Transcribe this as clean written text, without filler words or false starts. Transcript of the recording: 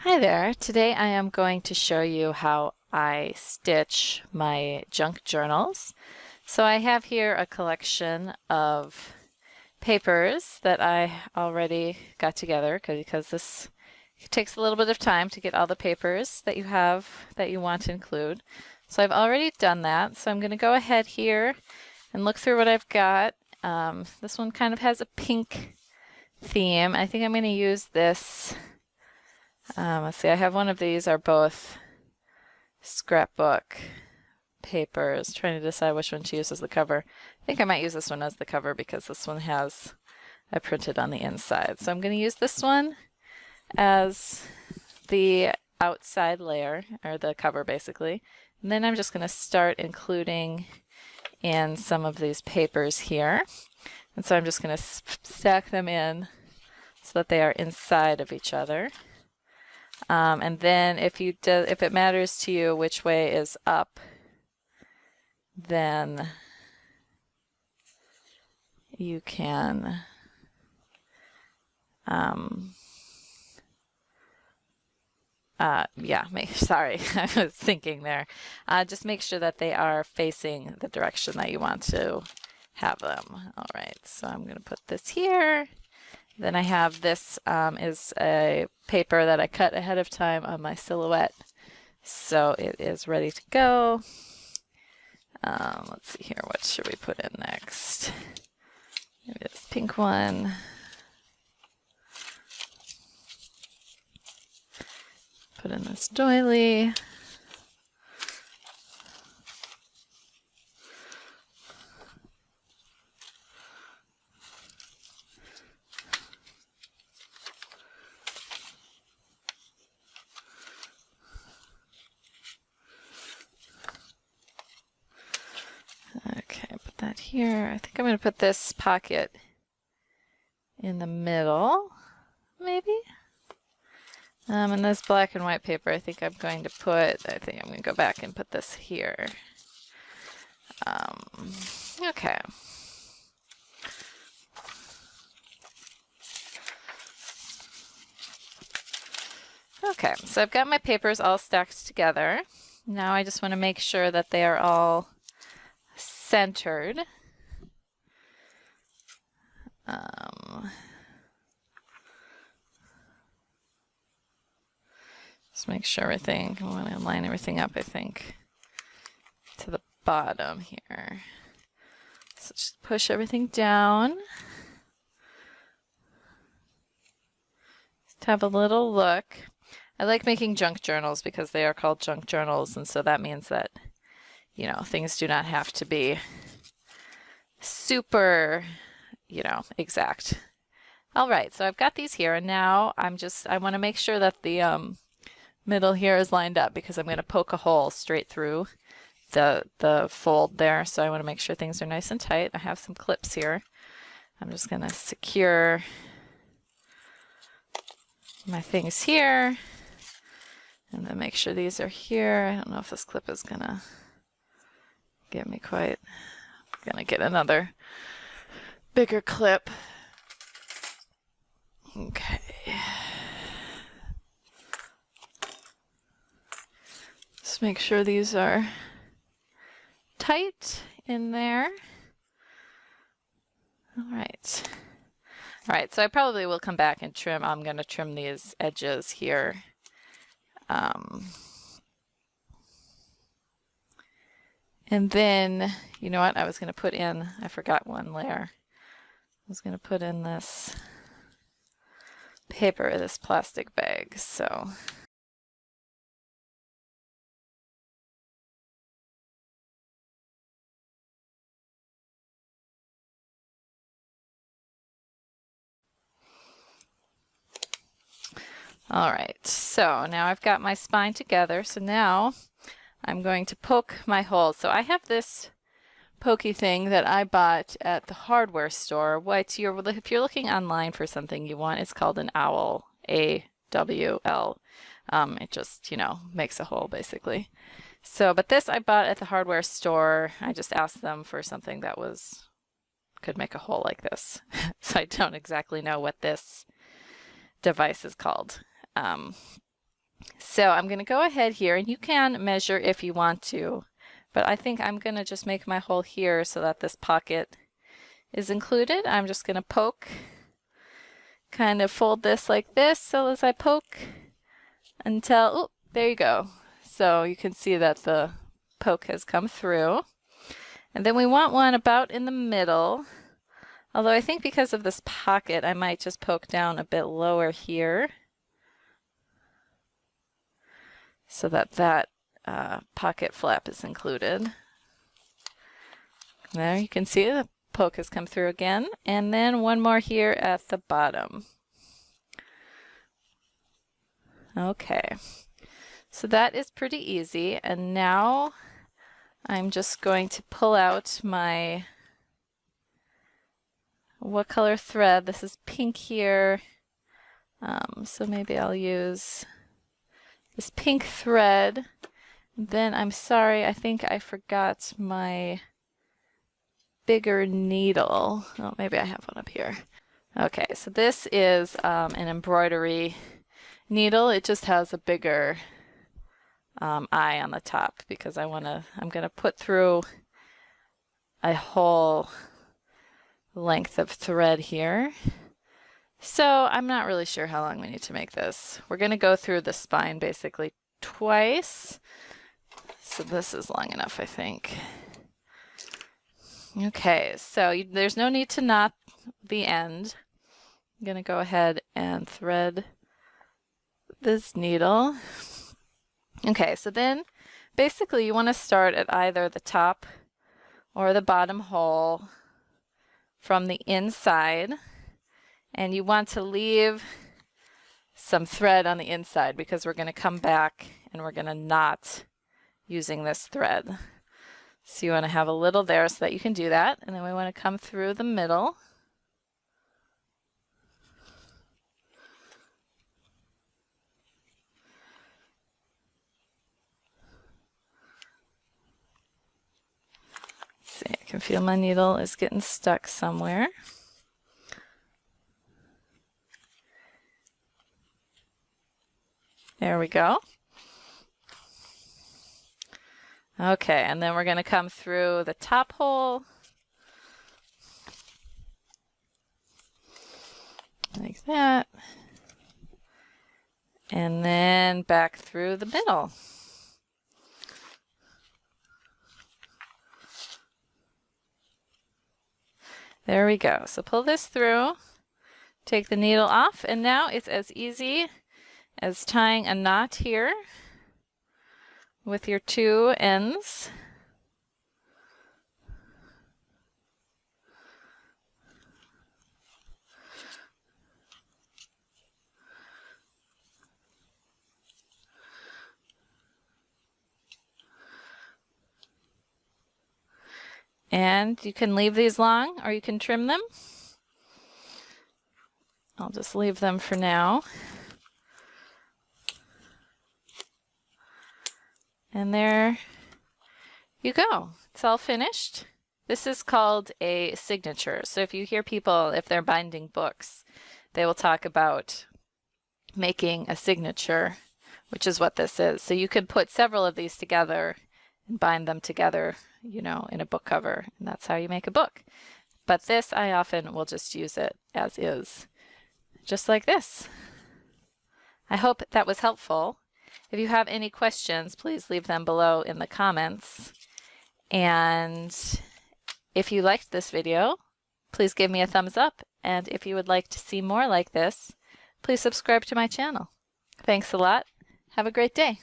Hi there. Today I am going to show you how I stitch my junk journals. So I have here a collection of papers that I already got together because this takes a little bit of time to get all the papers that you have that you want to include. So I've already done that. So I'm going to go ahead here and look through what I've got. This one kind of has a pink theme. I think I'm going to use this. Let's see, I have one of these are both scrapbook papers. Trying to decide which one to use as the cover. I think I might use this one as the cover because this one has I printed on the inside. So I'm going to use this one as the outside layer, or the cover basically. And then I'm just going to start including in some of these papers here. And so I'm just going to stack them in so that they are inside of each other. And then if it matters to you which way is up, then you can sorry, I was thinking there. Just make sure that they are facing the direction that you want to have them. All right, so I'm going to put this here. Then I have this is a paper that I cut ahead of time on my silhouette. So it is ready to go. Let's see here, what should we put in next? Maybe this pink one. Put in this doily. Okay, put that here. I think I'm going to put this pocket in the middle, maybe. And this black and white paper, I think I'm going to go back and put this here. Okay. Okay, so I've got my papers all stacked together. Now I just want to make sure that they are all centered. Just make sure everything, I want to line everything up, I think, to the bottom here. So just push everything down. Just have a little look. I like making junk journals because they are called junk journals, and so that means that, you know, things do not have to be super, you know, exact. All right, so I've got these here, and now I want to make sure that the middle here is lined up because I'm going to poke a hole straight through the fold there. So I want to make sure things are nice and tight. I have some clips here. I'm just going to secure my things here and then make sure these are here. I don't know if this clip is going to get me quite. I'm going to get another bigger clip. Okay. Just make sure these are tight in there. All right. All right, so I probably will come back and trim. I'm going to trim these edges here. And then, you know what, I was going to put in, I forgot one layer. I was going to put in this paper, this plastic bag, so. All right, so now I've got my spine together, so now I'm going to poke my holes. So I have this pokey thing that I bought at the hardware store. If you're looking online for something you want, it's called an owl, A-W-L. It just, you know, makes a hole basically. So, but this I bought at the hardware store. I just asked them for something that could make a hole like this. So I don't exactly know what this device is called. So I'm going to go ahead here, and you can measure if you want to, but I think I'm going to just make my hole here so that this pocket is included. I'm just going to poke, kind of fold this like this, so as I poke until, oh, there you go. So you can see that the poke has come through. And then we want one about in the middle, although I think because of this pocket, I might just poke down a bit lower here so that that pocket flap is included. There you can see the poke has come through again, and then one more here at the bottom. Okay, so that is pretty easy, and now I'm just going to pull out my, what color thread? This is pink here, so maybe I'll use this pink thread. Then I'm sorry, I think I forgot my bigger needle. Oh, maybe I have one up here. Okay, so this is an embroidery needle. It just has a bigger eye on the top because I'm gonna put through a whole length of thread here. So I'm not really sure how long we need to make this. We're gonna go through the spine basically twice. So this is long enough, I think. Okay, so there's no need to knot the end. I'm gonna go ahead and thread this needle. Okay, so then basically you want to start at either the top or the bottom hole from the inside, and you want to leave some thread on the inside because we're going to come back and we're going to knot using this thread. So you want to have a little there so that you can do that, and then we want to come through the middle. See, I can feel my needle is getting stuck somewhere. There we go. Okay, and then we're going to come through the top hole like that, and then back through the middle. There we go. So pull this through, take the needle off, and now it's as easy as tying a knot here with your two ends. And you can leave these long or you can trim them. I'll just leave them for now. And there you go. It's all finished. This is called a signature. So if you hear people, if they're binding books, they will talk about making a signature, which is what this is. So you could put several of these together and bind them together, you know, in a book cover, and that's how you make a book. But this, I often will just use it as is, just like this. I hope that was helpful. If you have any questions, please leave them below in the comments. And if you liked this video, please give me a thumbs up. And if you would like to see more like this, please subscribe to my channel. Thanks a lot. Have a great day.